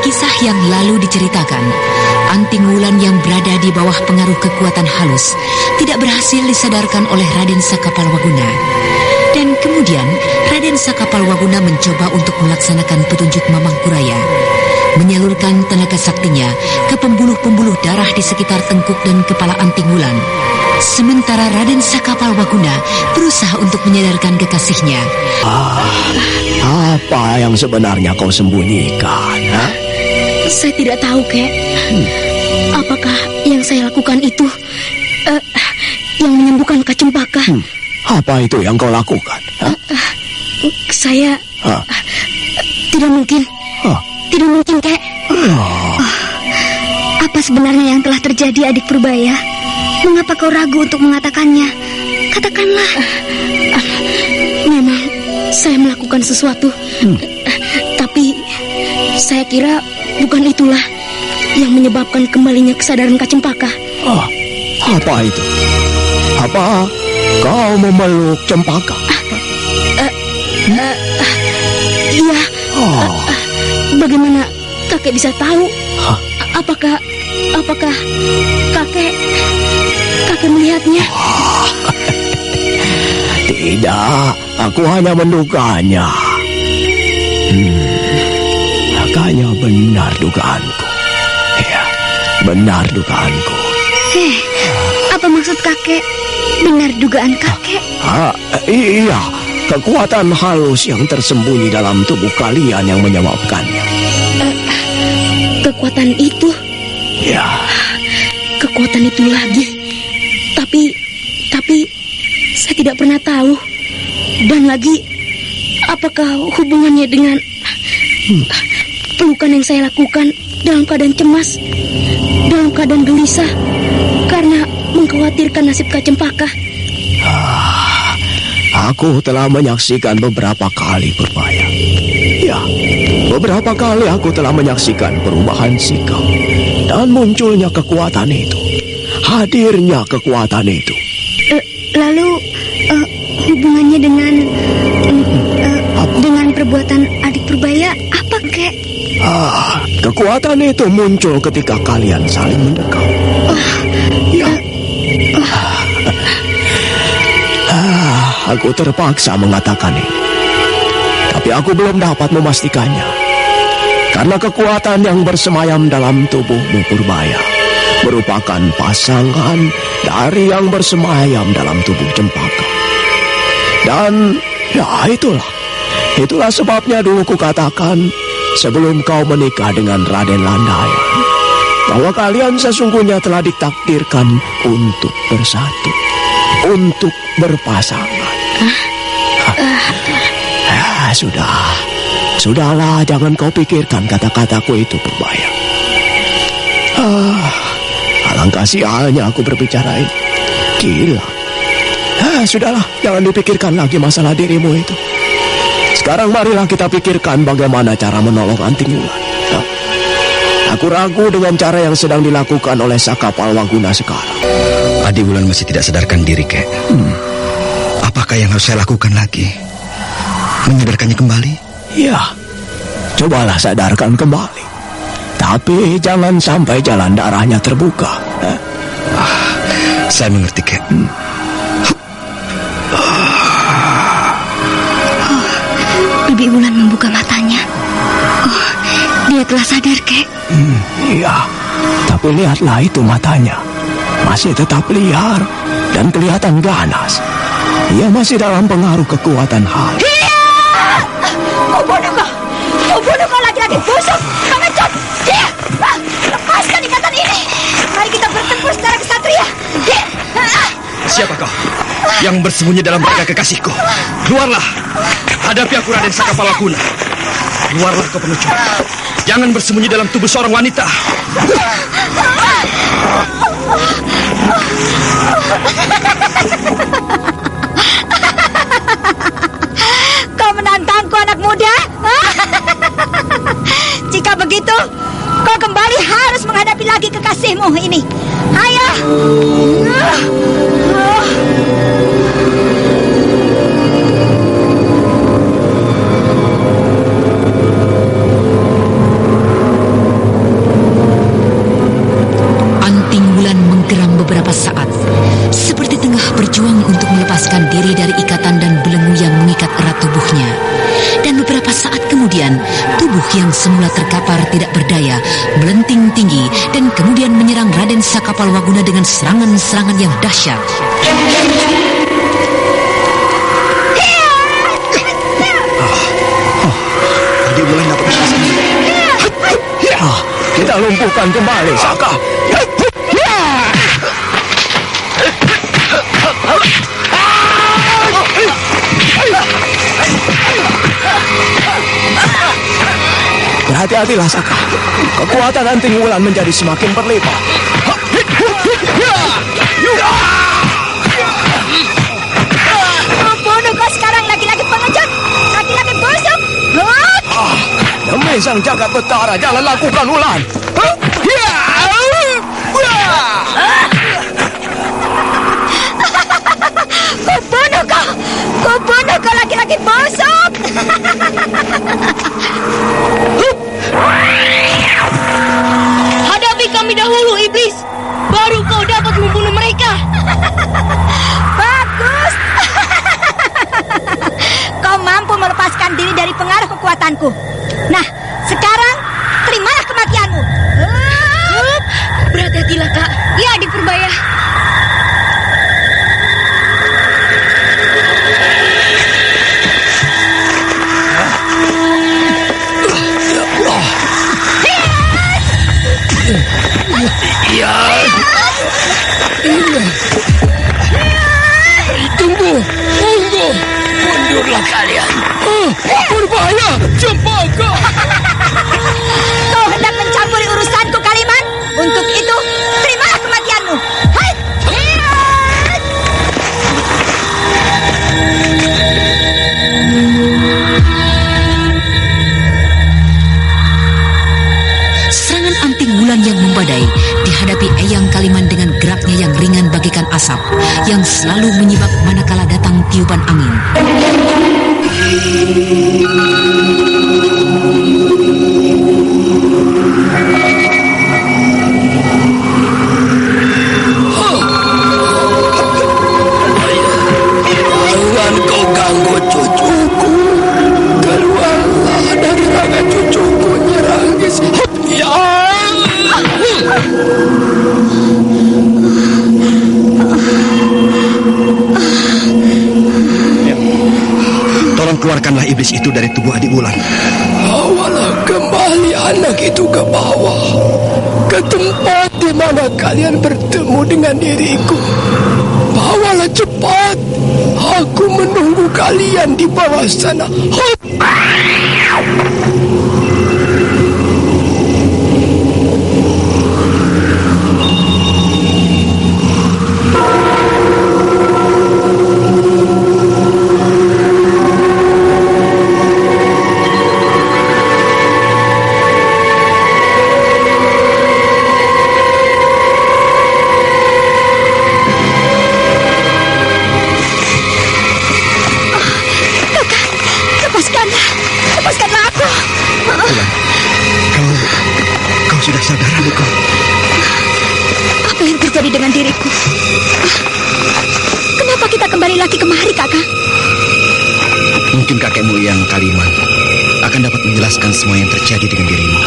kisah yang lalu diceritakan, Anting Wulan yang berada di bawah pengaruh kekuatan halus tidak berhasil disadarkan oleh Raden Sakapalwaguna. Dan kemudian Raden Sakapalwaguna mencoba untuk melaksanakan petunjuk Mamangkuraya, menyalurkan tenaga saktinya ke pembuluh-pembuluh darah di sekitar tengkuk dan kepala Anting Wulan. Sementara Raden Sakapalwaguna berusaha untuk menyadarkan kekasihnya. Apa yang sebenarnya kau sembunyikan? Ha? Saya tidak tahu, Kek. Apakah yang saya lakukan itu yang menyembuhkan Kak Cempaka? Apa itu yang kau lakukan? Saya tidak mungkin. Tidak mungkin, Kek. Apa sebenarnya yang telah terjadi, Adik Purbaya? Mengapa kau ragu untuk mengatakannya? Katakanlah. Memang saya melakukan sesuatu, tapi saya kira bukan itulah yang menyebabkan kembalinya kesadaran Kak Cempaka. Apa itu? Apa kau memeluk Cempaka? Iya. Bagaimana kakek bisa tahu? Apakah kakek melihatnya? Tidak, aku hanya menduganya. Agaknya benar dugaanku. Ya, benar dugaanku. Apa maksud kakek? Benar dugaan kakek? Iya, kekuatan halus yang tersembunyi dalam tubuh kalian yang menyebabkannya. Kekuatan itu? Ya. Kekuatan itu lagi. Tapi saya tidak pernah tahu. Dan lagi, apakah hubungannya dengan pelukan yang saya lakukan dalam keadaan cemas, dalam keadaan gelisah, karena mengkhawatirkan nasib Kak Cempaka? Aku telah menyaksikan beberapa kali Purbaya. Ya, beberapa kali aku telah menyaksikan perubahan sikap dan munculnya kekuatan itu, hadirnya kekuatan itu. Lalu hubungannya dengan perbuatan Adik Purbaya apa, Kek? Kekuatan itu muncul ketika kalian saling mendekat. Aku terpaksa mengatakan ini, tapi aku belum dapat memastikannya. Karena kekuatan yang bersemayam dalam tubuhmu Purbaya merupakan pasangan dari yang bersemayam dalam tubuh Cempaka. Dan ya itulah sebabnya dulu kukatakan sebelum kau menikah dengan Raden Landayan, bahwa kalian sesungguhnya telah ditakdirkan untuk bersatu, untuk berpasangan. Sudahlah, jangan kau pikirkan kata-kataku itu Purbaya. Alangkah sialnya aku berbicara ini. Gila. Sudahlah, jangan dipikirkan lagi masalah dirimu itu. Sekarang marilah kita pikirkan bagaimana cara menolong Anting Wulan. Aku ragu dengan cara yang sedang dilakukan oleh Sakapalwaguna sekarang. Adi Wulan masih tidak sadarkan diri, Kek. Apakah yang harus saya lakukan lagi? Menyadarkannya kembali? Ya, cobalah sadarkan kembali. Tapi jangan sampai jalan darahnya terbuka. Saya mengerti, Kek. Bibi Wulan membuka matanya. Dia telah sadar, Kek. Iya, tapi lihatlah itu matanya. Masih tetap liar dan kelihatan ganas. Ia masih dalam pengaruh kekuatan hal. Kau bunuh kau laki-laki busuk, pengecut. Dia, lepaskan ikatan ini. Mari kita bertempur secara kesatria. Siapa kau yang bersembunyi dalam raga kekasihku? Keluarlah, hadapi aku Raden Sakapalwaguna. Keluarlah kau pengecut. Jangan bersembunyi dalam tubuh seorang wanita. Kau menantangku, anak muda? Jika begitu, kau kembali harus menghadapi lagi kekasihmu ini. Ayo. semula terkapar tidak berdaya melenting tinggi dan kemudian menyerang Raden Sakapalwaguna dengan serangan-serangan yang dahsyat. Adik Wulan dapat berhasil. Kita lumpuhkan kembali Saka. Berhati-hatilah Saka. Kekuatan Anting Wulan menjadi semakin berlipat. Membunuh kau sekarang laki-laki pengecut, laki-laki busuk. Demi sang jagat betara, jangan lakukan Wulan. Ku bunuh kau laki-laki busuk. Hadapi kami dahulu, iblis. Baru kau dapat membunuh mereka. Bagus. Kau mampu melepaskan diri dari pengaruh kekuatanku. Nah, sekarang terimalah kematianmu. Berhati-hatilah, Kak. Ya, di Purbaya. Tunggu. Mundurlah kalian. Berbahaya. Cempaka. Kau hendak mencampuri urusanku, Kaliman. Untuk itu, terimalah kematianmu. Hai. Serangan Anting Wulan yang membadai dihadapi Eyang Kaliman dengan geraknya yang ringan bagaikan asap yang selalu menyibak manakala datang tiupan angin. Jangan kau ganggu cucuku. Keluarlah dari tangan cucuku, Nyeranggis. Tolong keluarkanlah iblis itu dari tubuh adik Wulan. Bawalah kembali anak itu ke bawah, ke tempat di mana kalian bertemu dengan diriku. Bawalah cepat. Aku menunggu kalian di bawah sana. Hop! Lepaskanlah aku. Wulan, kau sudah sadar, adikku? Apa yang terjadi dengan diriku? Kenapa kita kembali lagi kemari, Kakak? Mungkin kakekmu yang Kaliman akan dapat menjelaskan semua yang terjadi dengan dirimu.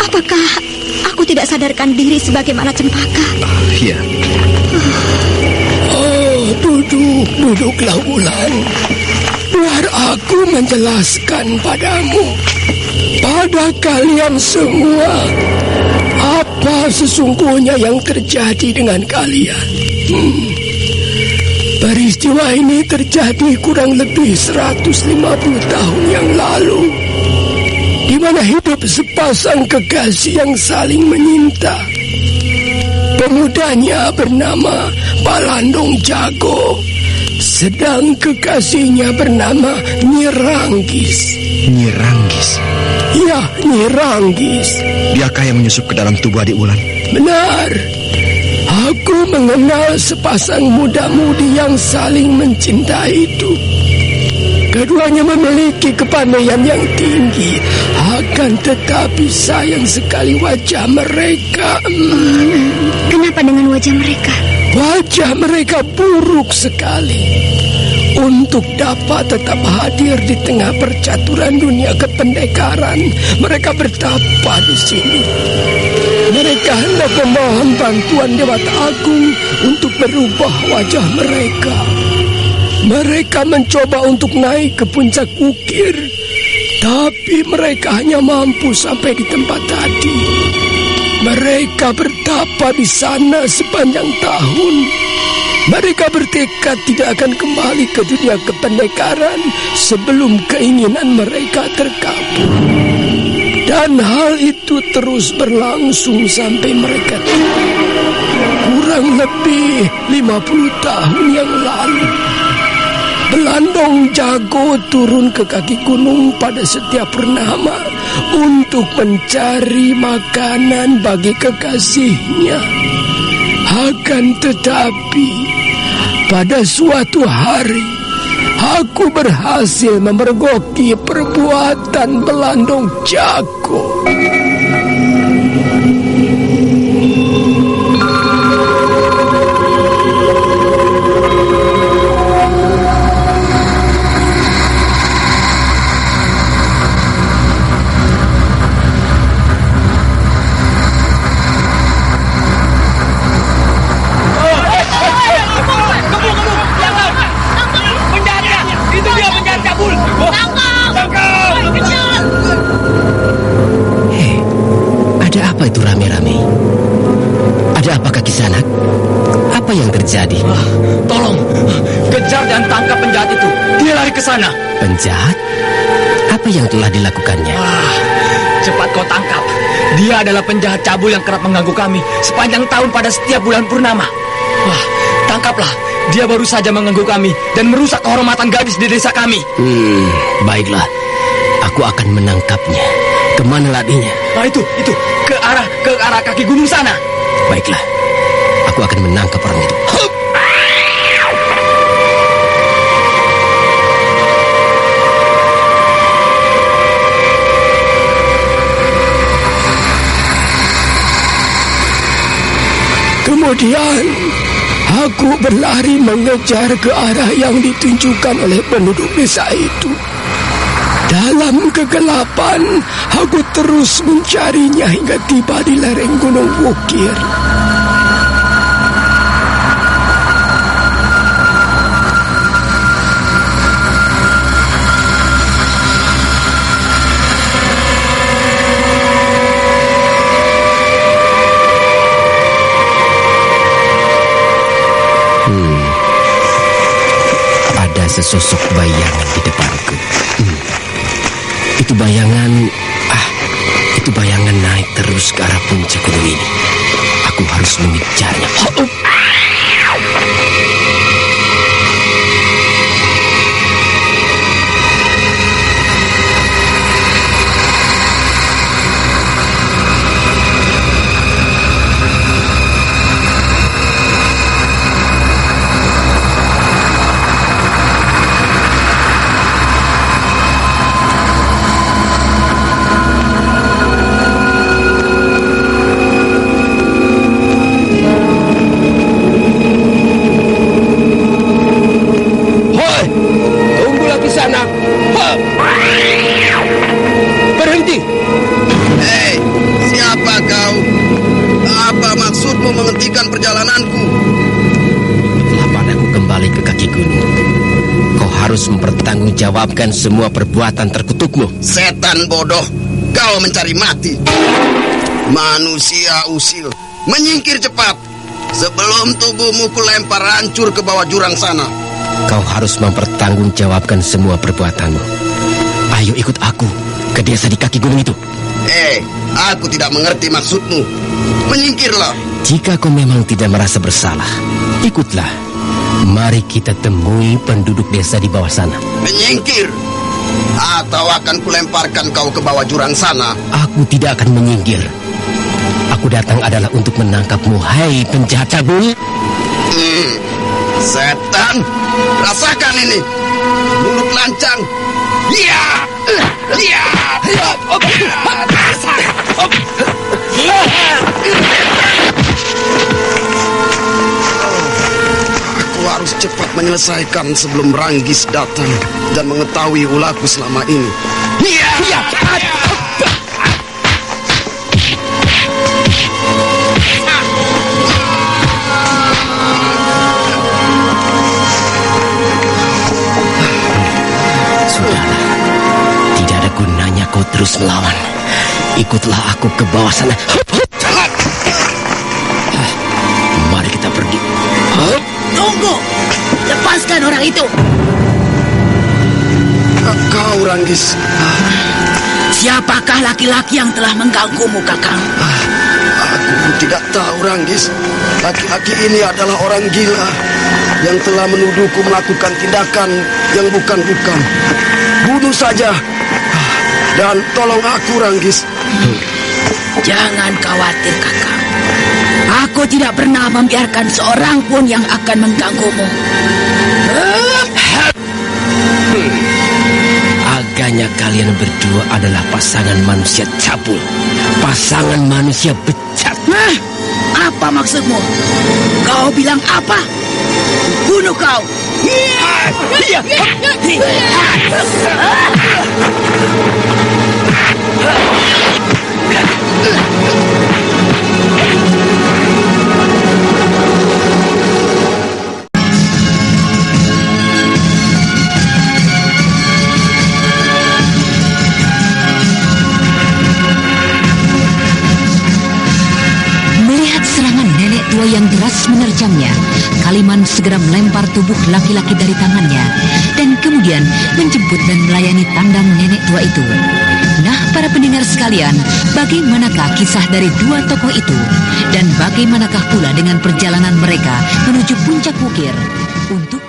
Apakah aku tidak sadarkan diri sebagaimana Cempaka? Iya. Duduklah Wulan. Biar aku menjelaskan padamu, pada kalian semua, apa sesungguhnya yang terjadi dengan kalian. Peristiwa ini terjadi kurang lebih 150 tahun yang lalu, di mana hidup sepasang kekasih yang saling menyinta. Pemudanya bernama Balandong Jago, sedang kekasihnya bernama Nyeranggis. Nyeranggis? Ya, Nyeranggis. Diakah yang menyusup ke dalam tubuh adik Wulan? Benar. Aku mengenal sepasang muda-mudi yang saling mencintai itu. Keduanya memiliki kepandaian yang tinggi, akan tetapi sayang sekali wajah mereka. Kenapa dengan wajah mereka? Wajah mereka buruk sekali. Untuk dapat tetap hadir di tengah percaturan dunia kependekaran, mereka bertapa di sini. Mereka hendak memohon bantuan Dewata Agung untuk merubah wajah mereka. Mereka mencoba untuk naik ke puncak ukir, tapi mereka hanya mampu sampai di tempat tadi. Mereka bertapa di sana sepanjang tahun. Mereka bertekad tidak akan kembali ke dunia kependekaran sebelum keinginan mereka terkabul. Dan hal itu terus berlangsung sampai mereka tua. Kurang lebih 50 tahun yang lalu, Belandong Jago turun ke kaki gunung pada setiap purnama untuk mencari makanan bagi kekasihnya. Akan tetapi, pada suatu hari, aku berhasil memergoki perbuatan Belandong Jago. Itu rame-rame. Ada apakah Kisanak? Apa yang terjadi? Tolong, kejar dan tangkap penjahat itu. Dia lari ke sana. Penjahat? Apa yang telah dilakukannya? Cepat kau tangkap. Dia adalah penjahat cabul yang kerap mengganggu kami sepanjang tahun pada setiap bulan purnama. Tangkaplah. Dia baru saja mengganggu kami dan merusak kehormatan gadis di desa kami. Baiklah. Aku akan menangkapnya. Kemana larinya? Itu ke arah kaki gunung sana. Baiklah, aku akan menangkap orang itu. Kemudian aku berlari mengejar ke arah yang ditunjukkan oleh penduduk desa itu. Dalam kegelapan, aku terus mencarinya hingga tiba di lereng Gunung Wukir. Ada sesosok bayangan di depanku. Itu bayangan naik terus ke arah puncak gunung ini. Aku harus mengejarnya. Berhenti! Hei, siapa kau? Apa maksudmu menghentikan perjalananku? Setelah padaku kembali ke kaki gunung, kau harus mempertanggungjawabkan semua perbuatan terkutukmu. Setan bodoh, kau mencari mati. Manusia usil, menyingkir cepat sebelum tubuhmu kulempar hancur ke bawah jurang sana. Kau harus mempertanggungjawabkan semua perbuatanmu. Ayo ikut aku ke desa di kaki gunung itu. Aku tidak mengerti maksudmu. Menyingkirlah. Jika kau memang tidak merasa bersalah, ikutlah. Mari kita temui penduduk desa di bawah sana. Menyingkir, atau akan kulemparkan kau ke bawah jurang sana. Aku tidak akan menyingkir. Aku datang adalah untuk menangkapmu, hai penjahat cabul. Setan, rasakan ini. Mulut lancang. Aku harus cepat menyelesaikan sebelum Ranggis datang dan mengetahui ulaku selama ini. Sudahlah, tidak ada gunanya kau terus melawan. Ikutlah aku ke bawah sana. Mari kita pergi. Tunggu! Lepaskan orang itu! Kau, Ranggis. Siapakah laki-laki yang telah mengganggumu, Kakang? Aku tidak tahu, Ranggis. Laki-laki ini adalah orang gila yang telah menuduhku melakukan tindakan yang bukan-bukan. Bunuh saja. Dan tolong aku, Ranggis. Jangan khawatir, Kakang. Aku tidak pernah membiarkan seorang pun yang akan mengganggumu. Agaknya kalian berdua adalah pasangan manusia cabul, pasangan manusia bejat. Apa maksudmu? Kau bilang apa? Bunuh kau! Tua yang deras menerjangnya, Kaliman segera melempar tubuh laki-laki dari tangannya dan kemudian menjemput dan melayani tandang nenek tua itu. Nah, para pendengar sekalian, bagaimanakah kisah dari dua tokoh itu? Dan bagaimanakah pula dengan perjalanan mereka menuju puncak bukir untuk